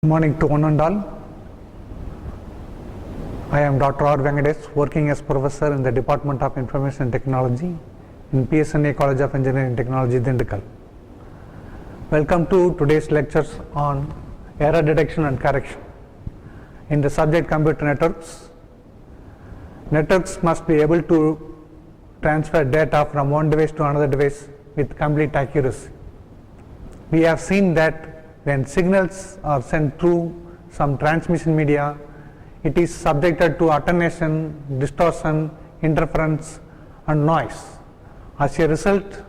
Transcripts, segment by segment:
Good morning to one and all. I am Dr. R. Venkatesh, working as professor in the Department of Information Technology in PSNA College of Engineering Technology, Dindigul. Welcome to today's lectures on error detection and correction. In the subject computer networks, networks must be able to transfer data from one device to another device with complete accuracy. We have seen that when signals are sent through some transmission media, it is subjected to attenuation, distortion, interference and noise. As a result,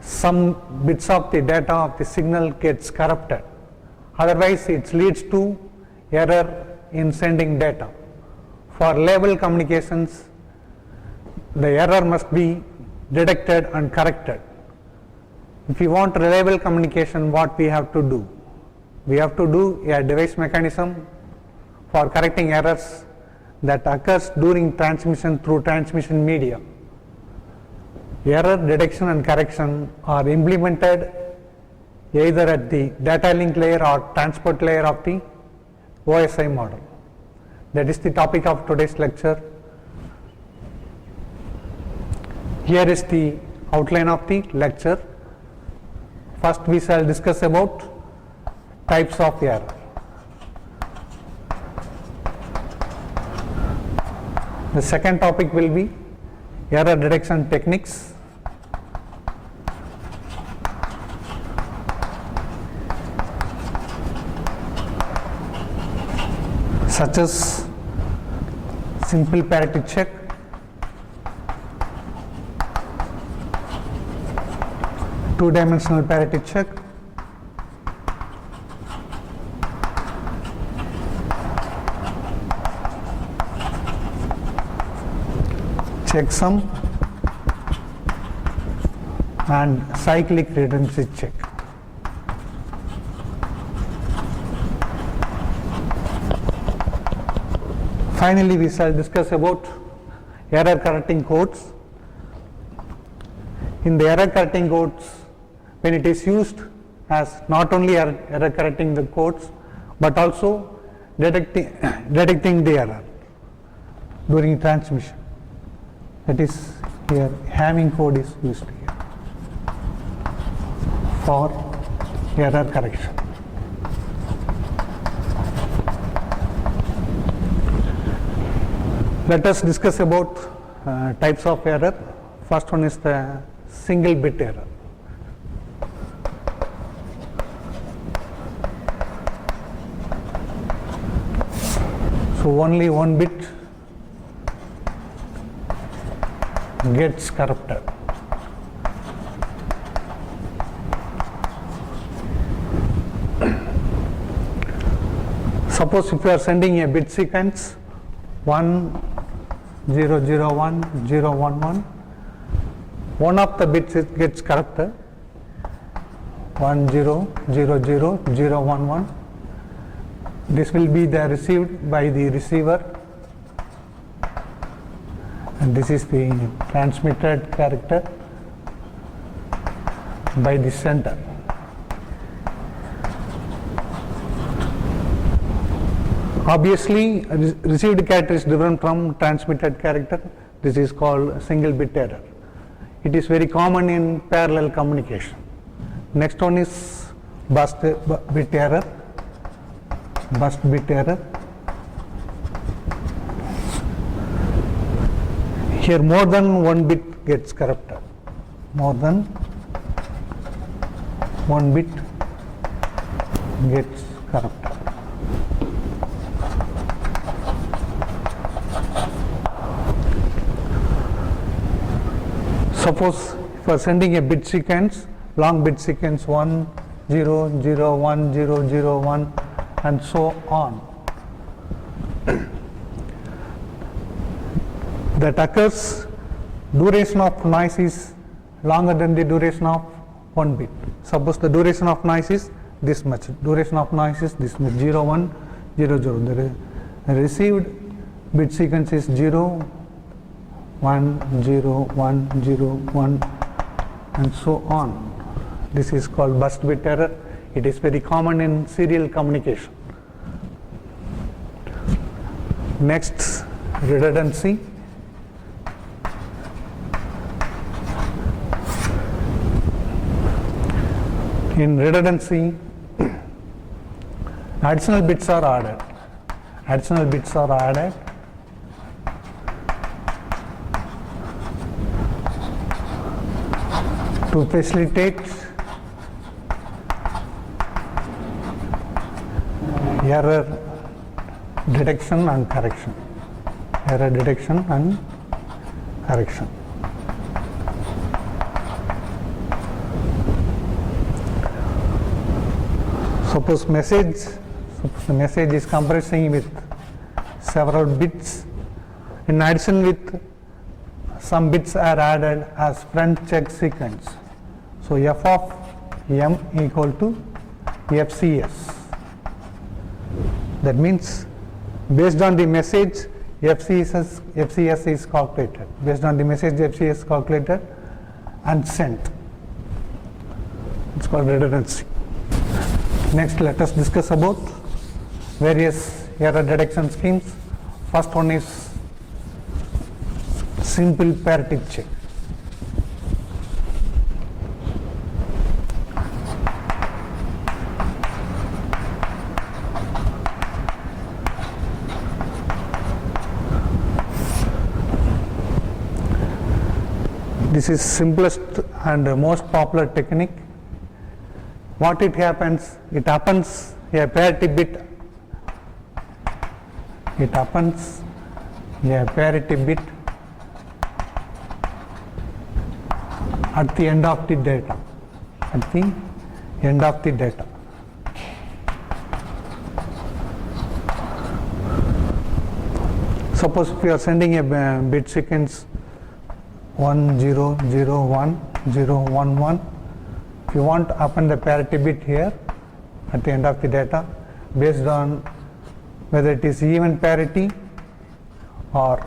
some bits of the data of the signal gets corrupted. Otherwise, it leads to error in sending data. For reliable communications, the error must be detected and corrected. If you want reliable communication, what we have to do? We have to do a device mechanism for correcting errors that occurs during transmission through transmission media. Error detection and correction are implemented either at the data link layer or transport layer of the OSI model. That is the topic of today's lecture. Here is the outline of the lecture. First, we shall discuss about types of error. The second topic will be error detection techniques. Such as simple parity check, two-dimensional parity check, checksum, and cyclic redundancy check. Finally, we shall discuss about error correcting codes. In the error correcting codes, when it is used as not only error correcting the codes, but also detecting the error during transmission. That is, here Hamming code is used here for error correction. Let us discuss about types of error. First one is the single bit error. So only one bit gets corrupted. Suppose if you are sending a bit sequence 1 0 0 1 0 1 1, one of the bits gets corrupted, 1 0 0 0 0 1 1. This will be the received by the receiver, and this is the transmitted character by the sender. Obviously, received character is different from transmitted character. This is called single bit error. It is very common in parallel communication. Next one is burst bit error. Burst bit error. Here more than one bit gets corrupted. More than one bit gets corrupted. Suppose if you are sending a bit sequence, long bit sequence 1 0 0 1 0 0 1 and so on, that occurs, duration of noise is longer than the duration of one bit. Suppose the duration of noise is this much, duration of noise is this much, 0 1 0 0. The received bit sequence is 0 1 0 1 0 1 and so on. This is called burst bit error. It is very common in serial communication. Next, redundancy. In redundancy, additional bits are added. Additional bits are added to facilitate error detection and correction. Error detection and correction. Suppose the message is comprising with several bits. In addition, with some bits are added as front check sequence. So f of m equal to FCS. That means based on the message FCS is calculated. Based on the message FCS calculated and sent. It's called redundancy. Next, let us discuss about various error detection schemes. First one is simple parity check. This is simplest and most popular technique. What it happens a parity bit. It happens a parity bit at the end of the data. At the end of the data. Suppose if you are sending a bit sequence 1001, if you want to append the parity bit here at the end of the data based on whether it is even parity or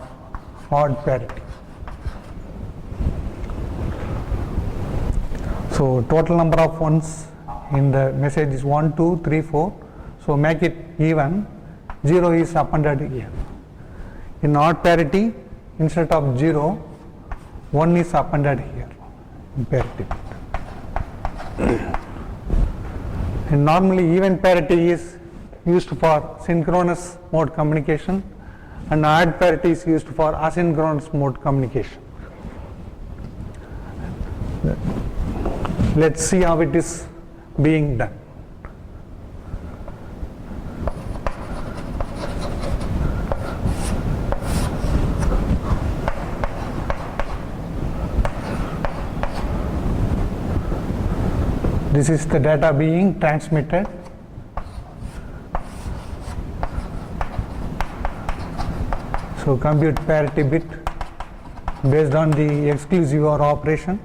odd parity. So total number of ones in the message is 1, 2, 3, 4. So make it even. 0 is appended here. In odd parity, instead of 0, 1 is appended here in parity bit. And normally even parity is used for synchronous mode communication and odd parity is used for asynchronous mode communication. Let's see how it is being done. This is the data being transmitted. So compute parity bit based on the exclusive OR operation.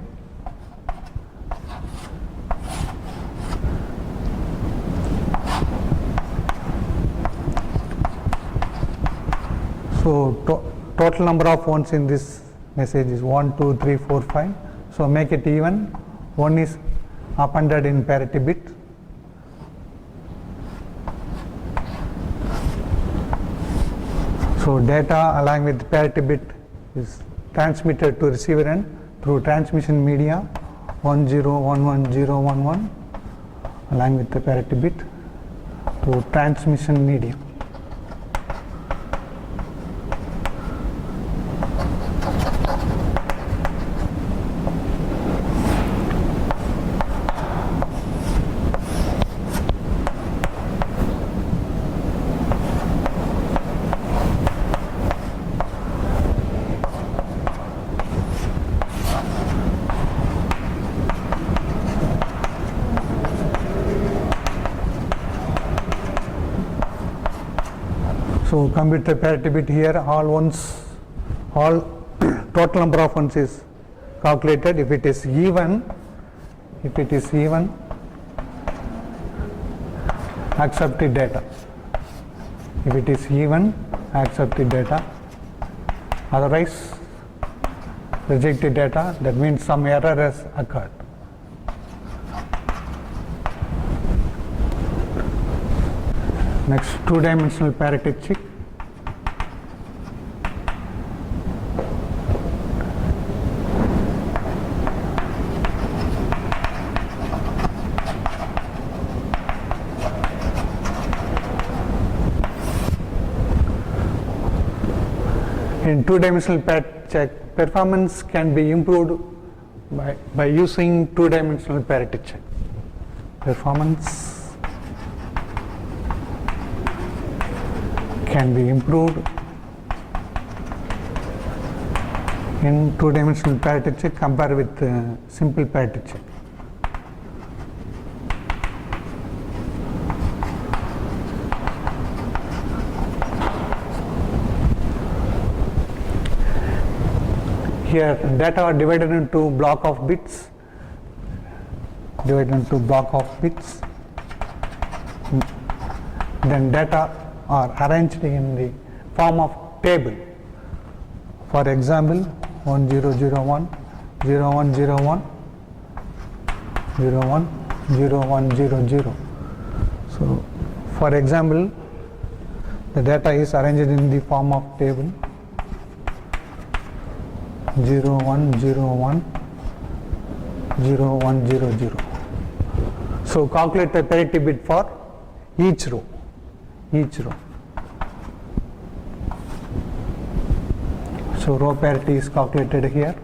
So total number of ones in this message is 1, 2, 3, 4, 5. So make it even. 1 is appended in parity bit. So data along with parity bit is transmitted to receiver end through transmission media 10111011 along with the parity bit to transmission medium. So compute the parity bit here, all total number of ones is calculated. If it is even, accept the data. If it is even, accept the data. Otherwise, reject the data. That means some error has occurred. Next, two-dimensional parity check. In two-dimensional parity check, performance can be improved by using two-dimensional parity check. Performance can be improved in two-dimensional parity check compared with simple parity check. Here data are divided into block of bits, then data are arranged in the form of table. For example, 1001, 0101, 01, 0100. So for example, the data is arranged in the form of table 0101, 0100. So calculate the parity bit for each row. So row parity is calculated here.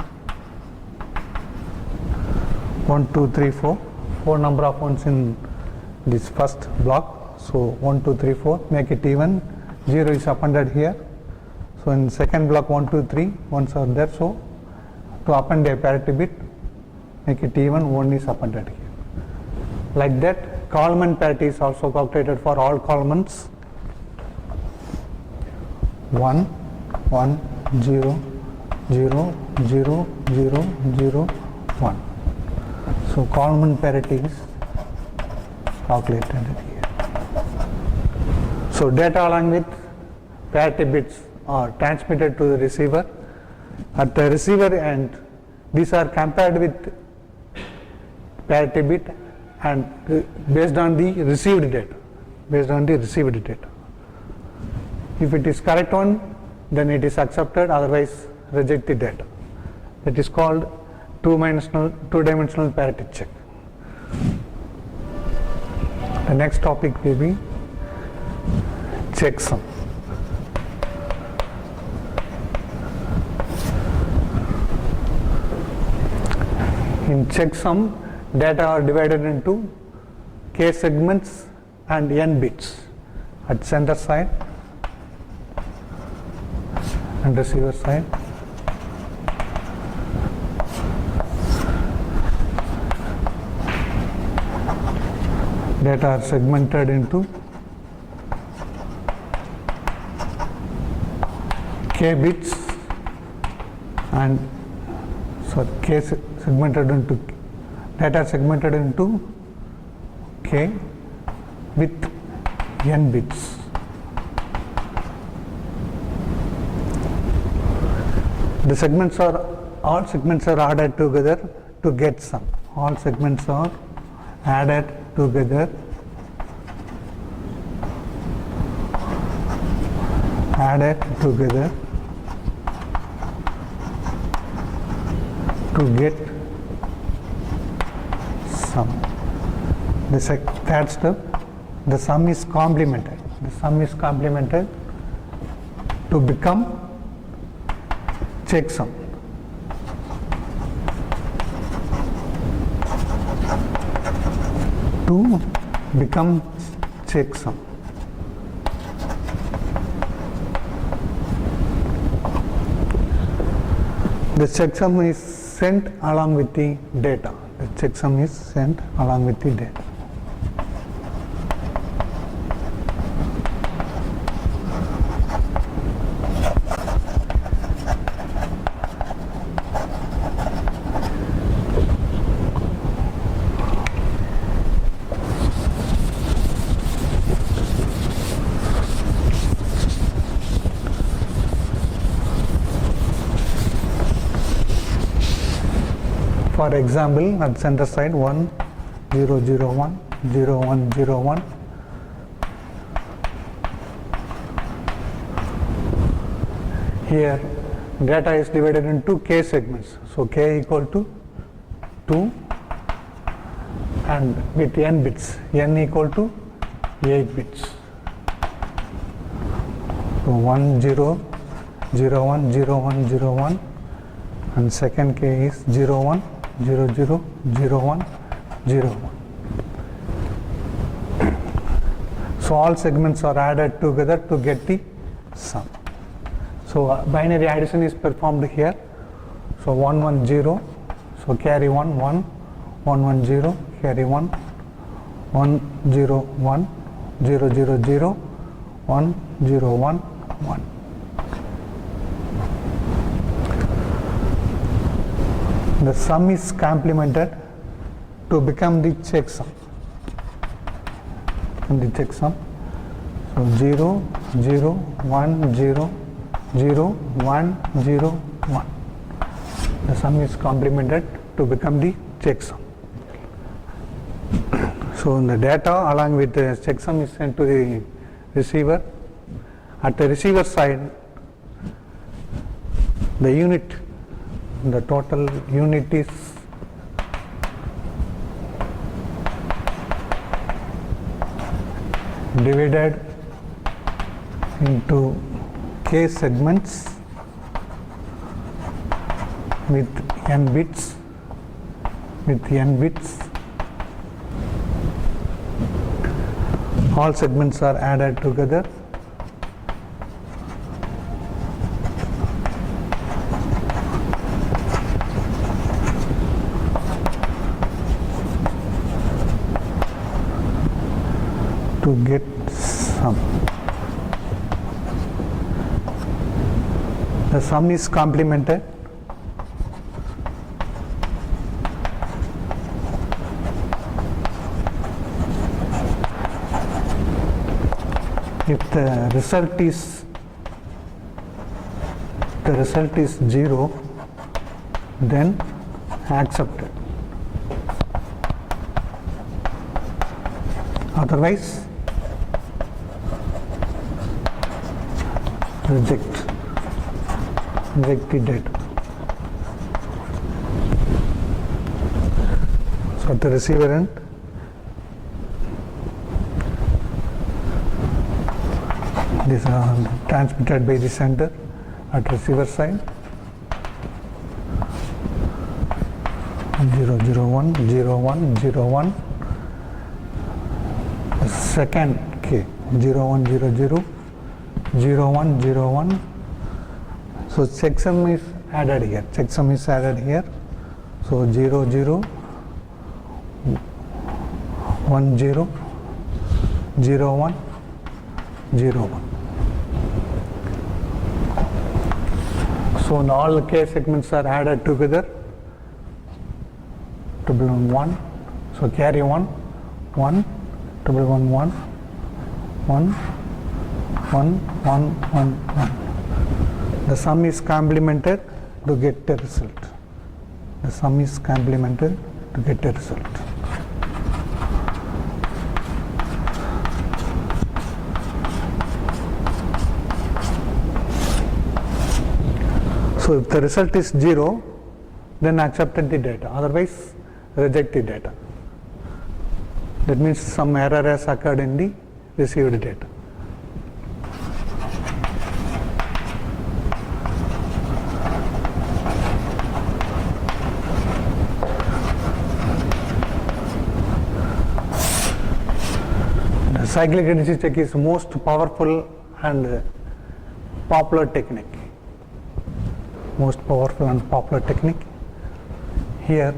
1, 2, 3, 4. 4 number of ones in this first block. So 1, 2, 3, 4. Make it even. 0 is appended here. So in second block 1, 2, 3 ones are there. So to append a parity bit, make it even, 1 is appended here. Like that, Kalman parity is also calculated for all Kalmans. 1, 1, 0, 0, 0, 0, 0, 1. So Kalman parity is calculated here. So data along with parity bits are transmitted to the receiver. At the receiver end, these are compared with parity bit and based on the received data. If it is correct one, then it is accepted, otherwise reject the data. That is called two-dimensional parity check. The next topic will be checksum. In checksum, data are divided into k segments and n bits at sender side and receiver side. Data are segmented into k bits and k segmented into data segmented into k with n bits. The segments are all segments are added together to get sum. All segments are added together to get sum. The third step, the sum is complemented. To become checksum. To become checksum. The checksum is sent along with the data. For example, at center side 1, 0, 0, 1, 0, 1, 0, 1, Here data is divided into k segments. So k equal to 2 and with n bits, n equal to 8 bits. So 1 0 0 1 0 1 0 1 and second k is 0 1 0 0 0 1 0 1. So all segments are added together to get the sum. So binary addition is performed here. So 1 1 0, so carry 1 1 1 1 0, carry 1 1 0 1 0 0 0 1 0 1 1. The sum is complemented to become the checksum. And the checksum. So 0 0 1 0 0 1 0 1. The sum is complemented to become the checksum. So the data along with the checksum is sent to the receiver. At the receiver side, the unit, the total unit is divided into k segments with n bits, all segments are added together. To get sum. The sum is complemented if the result is 0, then accepted. Otherwise reject the data. So at the receiver end, these are transmitted by the sender at receiver side. 0 0 1 0 1 0 1. The second k 0 1 0 0 0 1 0 1. So checksum is added here. So 0 0 1 0 0 1 0 1. So now all k segments are added together to become 1. So carry 1 1 to become 1 1 1 1 1 1. The sum is complemented to get the result. So if the result is 0, then accepted the data, otherwise reject the data. That means some error has occurred in the received data. The cyclic reduction check is most powerful and popular technique. Here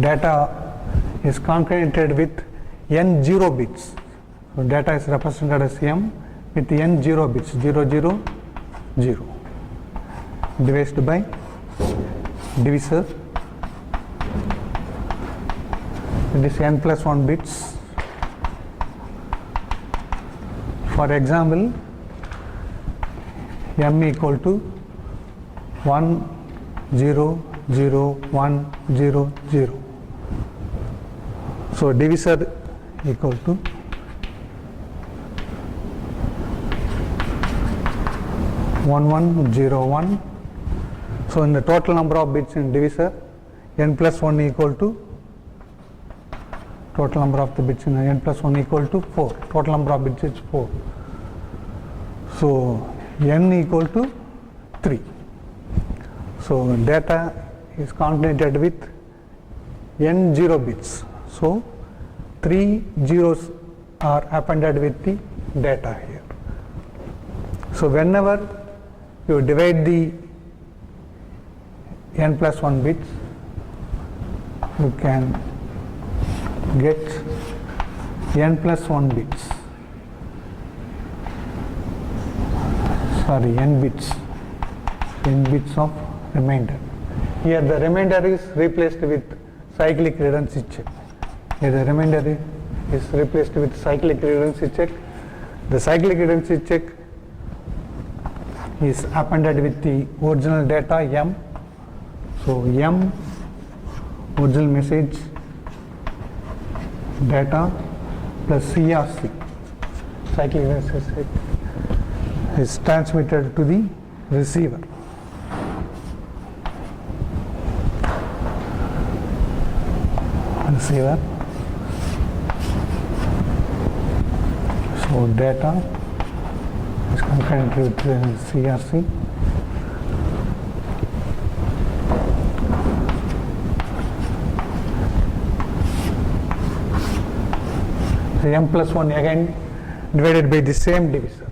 data is concatenated with n 0 bits. So data is represented as m with n 0 bits, 0 0 0, divided by divisor. It is n plus 1 bits. For example, m equal to 1 0 0 1 0 0. So divisor equal to 1101. So in the total number of bits in divisor, n plus 1 equal to total number of the bits in n plus 1 equal to 4. Total number of bits is 4. So n equal to 3. So data is concatenated with n 0 bits. So 3 zeros are appended with the data here. So whenever you divide the n plus 1 bits, you can get n plus 1 bits, n bits of remainder. Here the remainder is replaced with cyclic redundancy check. Here the remainder is replaced with cyclic redundancy check. The cyclic redundancy check is appended with the original data m. So m original message data plus CRC, cyclic redundancy check, is transmitted to the receiver. So data is concurrent with CRC. So m plus 1 again divided by the same divisor,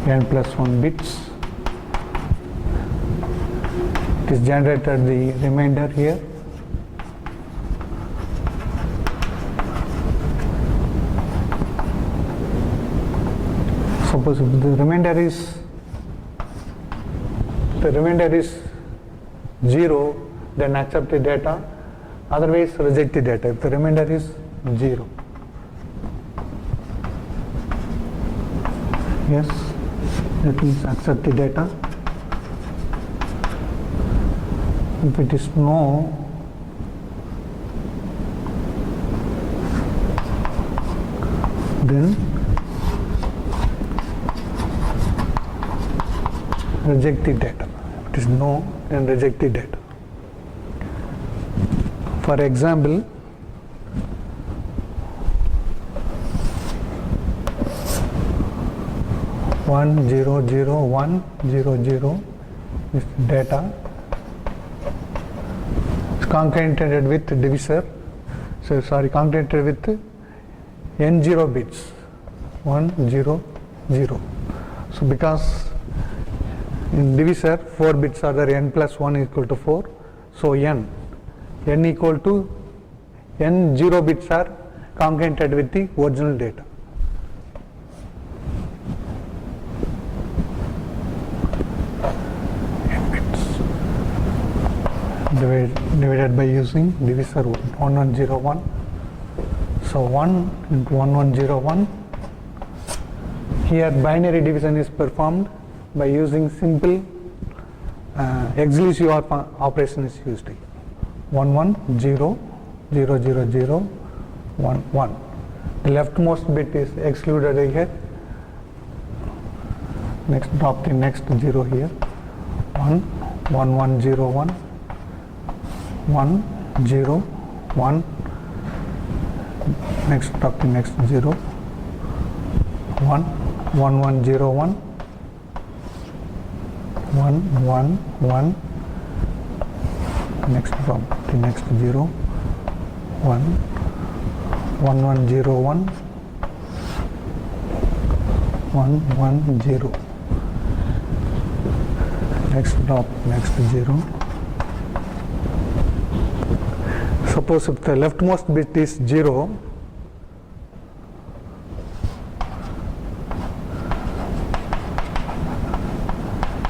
n plus 1 bits. It is generated the remainder here. Suppose if the remainder is 0, then accept the data, otherwise reject the data if the remainder is 0. Yes, that means accept the data. If it is no, then reject the data. If it is no, then reject the data. For example, 100,100 is data is concatenated with divisor. Concatenated with n0 bits, 100. So because in divisor 4 bits are there, n plus 1 equal to 4. So n equal to n0 bits are concatenated with the original data. Divided by using divisor 1101. So 1 into 1101. Here binary division is performed by using simple exclusive operation is used. 110 000 11. The leftmost bit is excluded here. Next drop the next 0 here. 1101 101. Next drop the next 0. 1101 111. Next drop the next 0. 1101 110. Next drop next 0. Suppose if the leftmost bit is 0,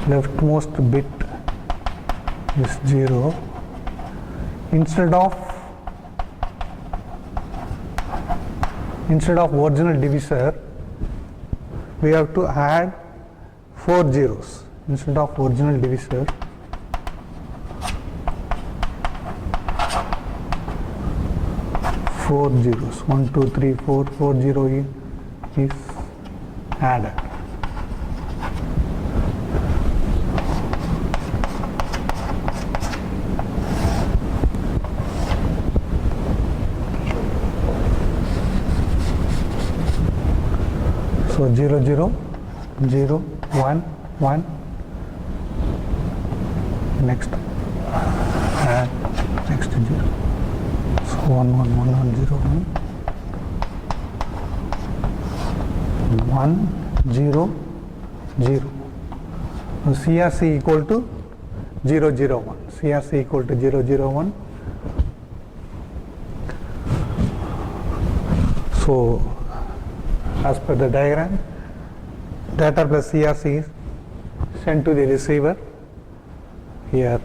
leftmost bit is 0, instead of original divisor we have to add 4 zeros. Instead of original divisor, 4 zeros, 1 2 3 4, 4 0 is added. So 0 0 0 1 1, next add next 0, so 1 1 1 1 0 1 1 0 0. So CRC equal to 0 0 1, CRC equal to 0 0 1. So as per the diagram, data plus CRC is sent to the receiver. Here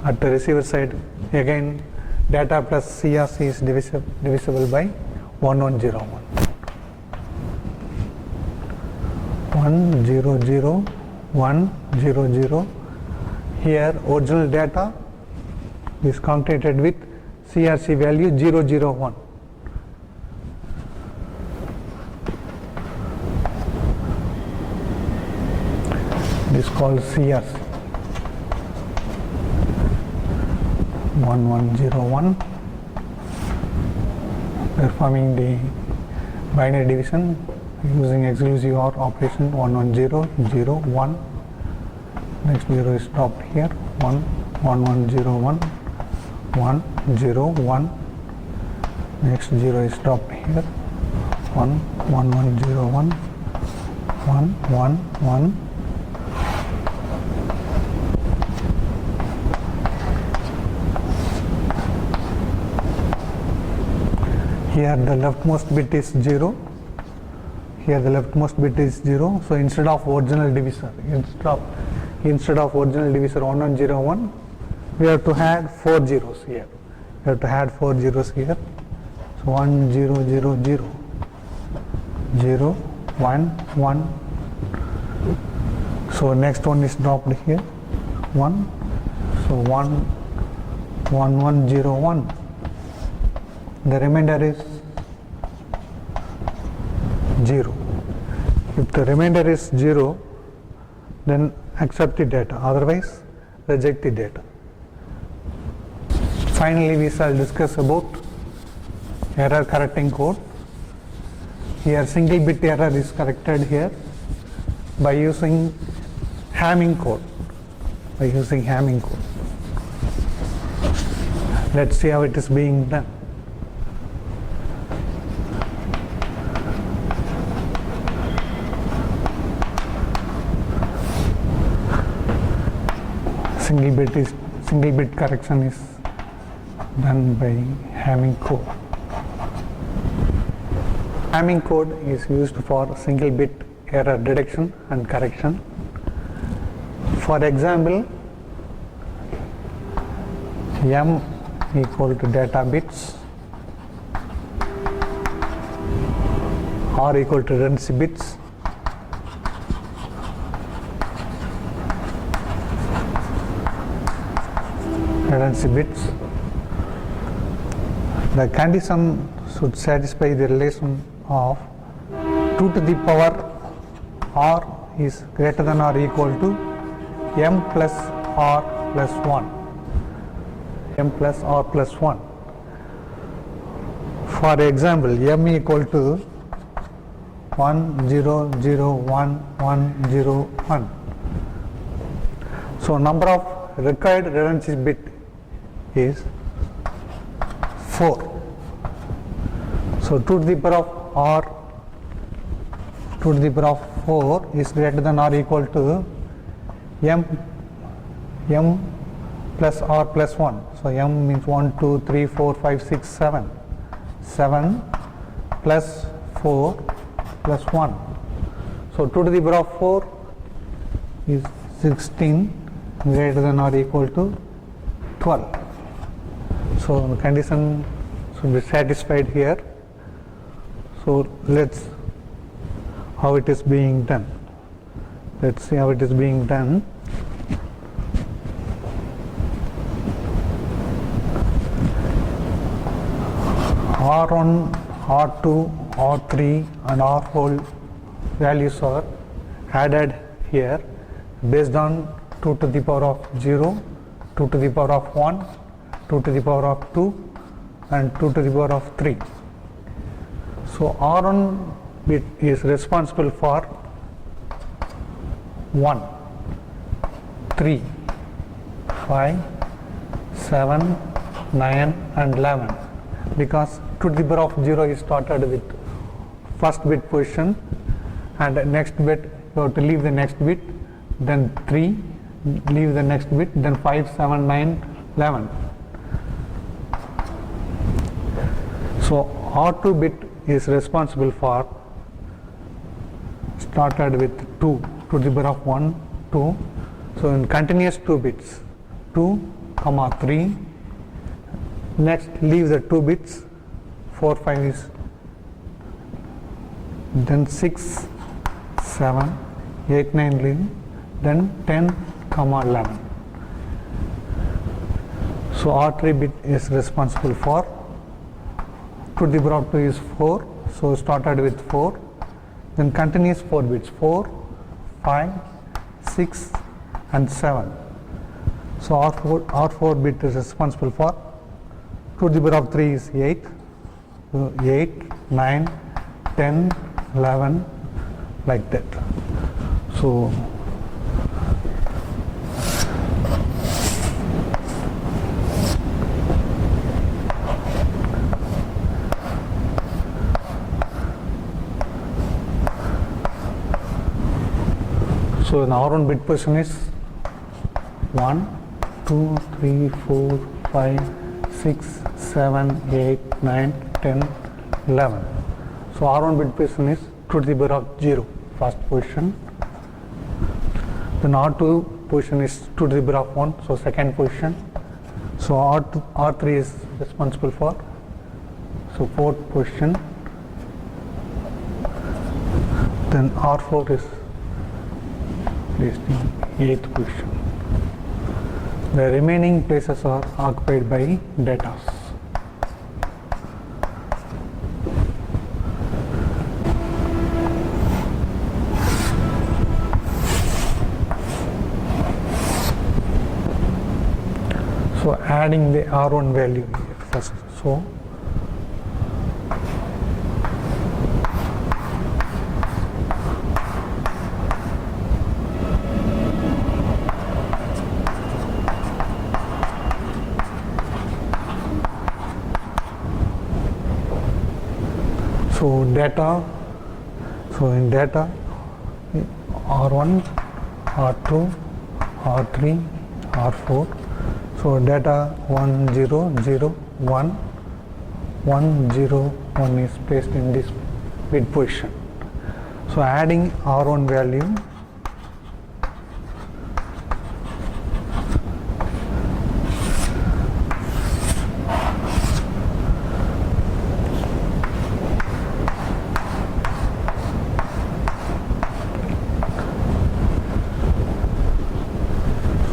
at the receiver side, again data plus CRC is divisible by 1101. 1 0 0 1 0 0. Here original data is concatenated with CRC value 0 0 1. This is called CRC. 1101, performing the binary division using exclusive OR operation. 110 0 1, next 0 is stopped here. 1 1101 1 0 1, next 0 is stopped here. 1 1101 1 1 1. Here the leftmost bit is 0. Here the leftmost bit is 0. So instead of original divisor, instead of original divisor 1101, we have to add 4 zeros here. We have to add 4 zeros here. So 1 0 0 0 0 1 1. So next one is dropped here. 1. So 1 1 1 0 1. The remainder is 0. If the remainder is 0, then accept the data, otherwise reject the data. Finally, we shall discuss about error correcting code. Here single bit error is corrected here by using Hamming code. Let's see how it is being done. Single bit correction is done by Hamming code. Hamming code is used for single bit error detection and correction. For example, M equal to data bits, R equal to redundancy bits, the condition should satisfy the relation of 2 to the power R is greater than or equal to M plus R plus 1. M plus R plus 1. For example, M equal to 1 0 0 1 1 0 1. So number of required redundancy bit is 4. So 2 to the power of R, 2 to the power of 4 is greater than or equal to M plus R plus 1. So M means 1 2 3 4 5 6 7. 7 plus 4 plus 1. So 2 to the power of 4 is 16 greater than or equal to 12. So the condition should be satisfied here. So let's how it is being done. Let's see how it is being done. R1, R2, R3 and R4 values are added here based on 2 to the power of 0, 2 to the power of 1, 2 to the power of 2 and 2 to the power of 3. So R1 bit is responsible for 1, 3, 5, 7, 9 and 11, because 2 to the power of 0 is started with first bit position and next bit you have to leave the next bit, then 3, leave the next bit, then 5, 7, 9, 11. So R2 bit is responsible for started with 2 to the power of 1, 2. So in continuous 2 bits, 2, 3, next leave the 2 bits, 4, 5 is, then 6, 7, 8, 9 leave, then 10, 11. So R3 bit is responsible for 2 to the power of 2 is 4, so started with 4, then continuous 4 bits, 4, 5, 6 and 7. So R4 bit is responsible for 2 to the power of 3 is 8, so 8, 9, 10, 11 like that. So the R1 bit position is 1, 2, 3, 4, 5, 6, 7, 8, 9, 10, 11. So R1 bit position is 2 to the power of 0, first position. Then R2 position is 2 to the power of 1, so second position. So R3 is responsible for, so fourth position. Then R4 is placed in 8th position. The remaining places are occupied by data. So adding the R1 value here first. So data, so in data R1, R2, R3, R4. So data 1, 0, 0, 1, 1, 0, 1 is placed in this bit position. So adding R1 value,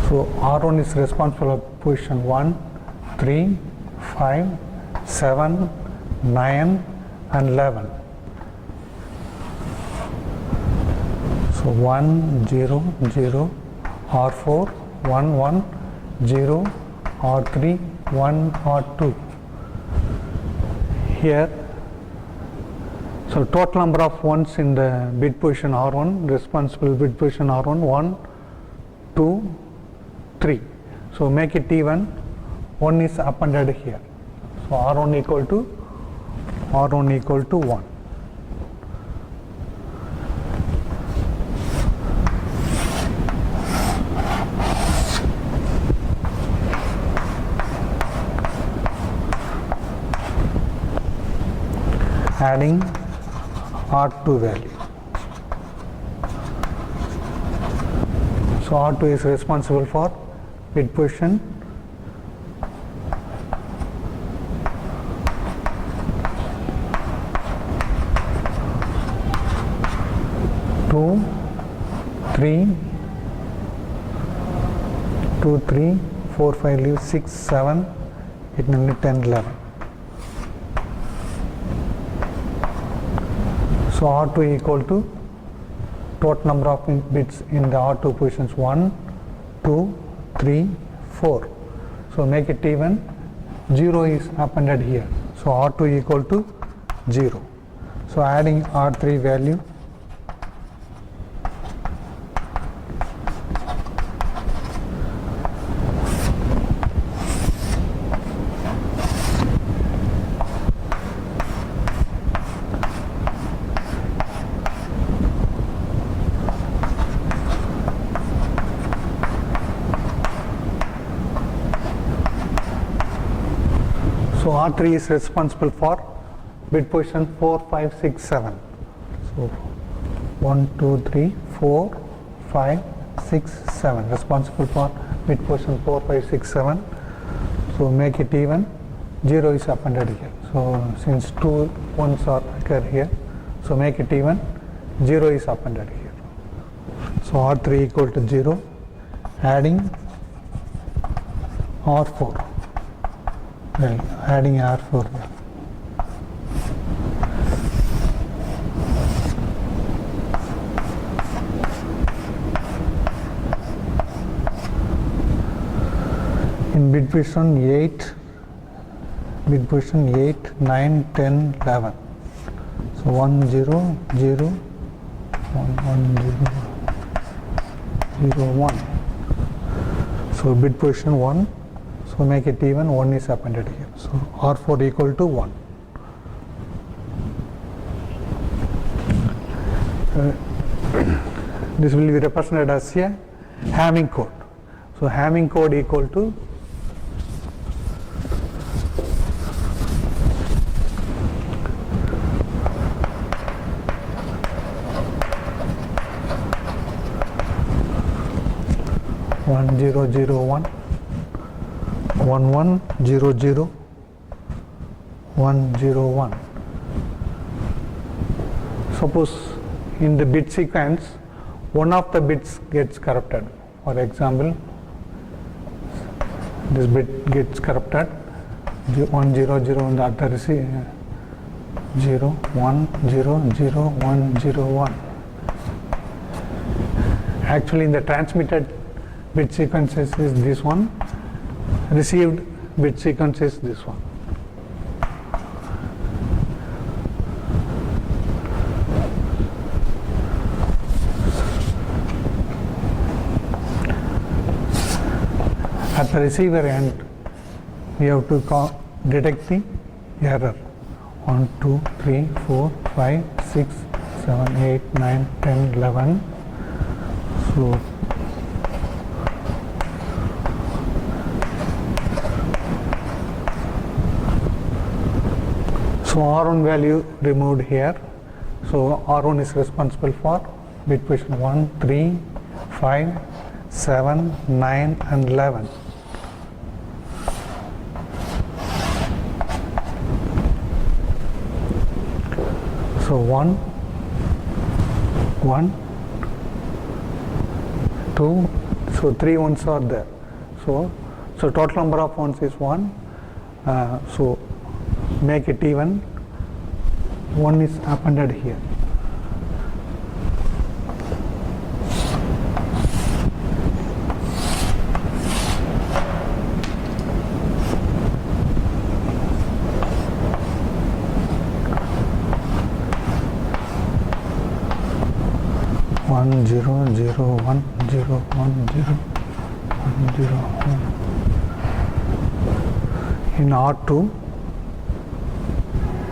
so R1 is responsible for position 1, 3, 5, 7, 9 and 11. So 1, 0, 0, R4, 1, 1, 0, R3, 1, R2. Here, so total number of ones in the bit position R1, responsible bit position R1, 1, 2, 3. So make it even, 1 is appended here. So R1 equal to 1. Adding R2 value. So R2 is responsible for bit position 2, 3, 2, 3, 4, 5, leave 6, 7, 8, 9, 10, 11. So R2 equal to total number of bits in the R2 positions 1, 2, 3, 4. So make it even. 0 is appended here. So R2 equal to 0. So adding R3 value, so R3 is responsible for bit position 4, 5, 6, 7. So 1, 2, 3, 4, 5, 6, 7. Responsible for bit position 4, 5, 6, 7. So make it even. 0 is appended here. So since 2 ones are occur here, so make it even. 0 is appended here. So R3 equal to 0. Adding R4. Well, adding R4 there. In bit position 8, 9, 10, 11. So 1, 0, 0, 1, 1, 0, 0, 1. So bit position 1. So make it even, 1 is appended here. So R4 equal to 1. This will be represented as a Hamming code. So Hamming code equal to one zero zero one 1 1 0 0 1 0 1. Suppose in the bit sequence one of the bits gets corrupted. For example, this bit gets corrupted 1 0 0 on the other 0 1 0 0 1 0 1. Actually in the transmitted bit sequences is this one, received bit sequence is this one. At the receiver end, we have to detect the error. 1 2 3 4 5 6 7 8 9 10 11. So R1 value removed here. So R1 is responsible for bit position 1, 3, 5, 7, 9 and 11. So 1, 1, 2, so 3 ones are there. So total number of ones is 1. So make it even. 1 is appended here. One zero zero one zero one zero one zero one. In R2,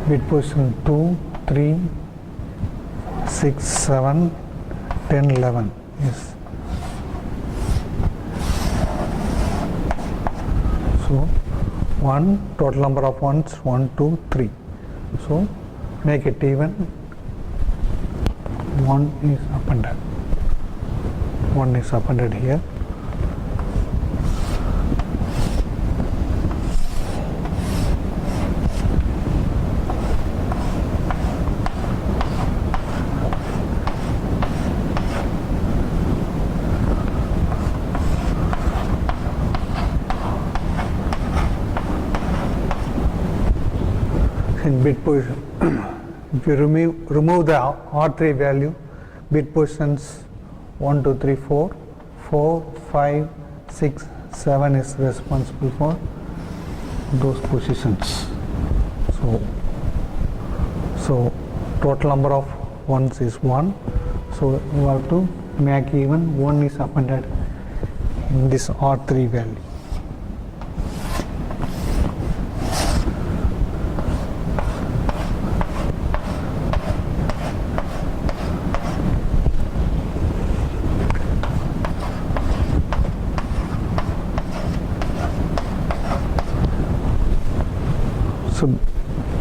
bit position 2, 3, 6, 7, 10, 11 is. So 1, total number of ones 1, 2, 3. So make it even. 1 is appended. 1 is appended here. In bit position If you remove the R3 value, bit positions 1, 2, 3, 4, 4, 5, 6, 7 is responsible for those positions. So total number of ones is 1. So you have to make even 1 is appended in this R3 value. So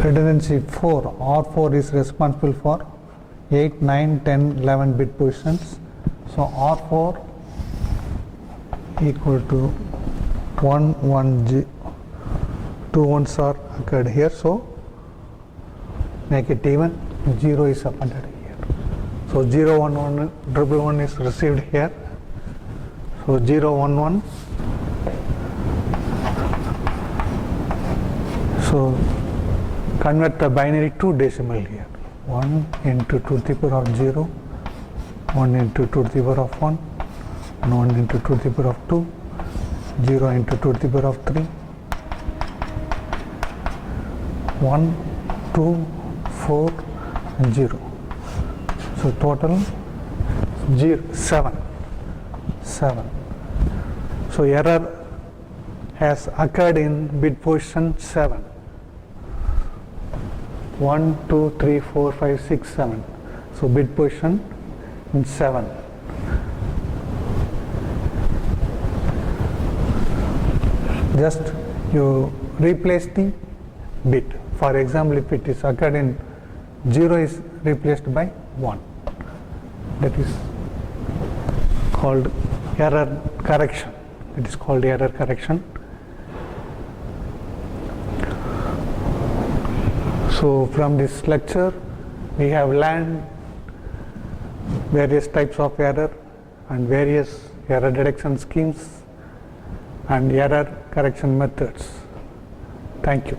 redundancy 4, R4 is responsible for 8, 9, 10, 11 bit positions. So R4 equal to 1, 1, 2 ones are occurred here. So make it even, 0 is appended here. So 0, 1, 1, 1, 1 is received here. So 0, 1, 1. So convert the binary to decimal here. 1 into 2 to the power of 0, 1 into 2 to the power of 1, and 1 into 2 to the power of 2, 0 into 2 to the power of 3, 1, 2, 4, and 0. So total 7. So error has occurred in bit position 7. 1, 2, 3, 4, 5, 6, 7. So bit position in 7. Just you replace the bit. For example, if it is occurred in 0 is replaced by 1. That is called error correction. It is called error correction. So from this lecture we have learned various types of error and various error detection schemes and error correction methods. Thank you.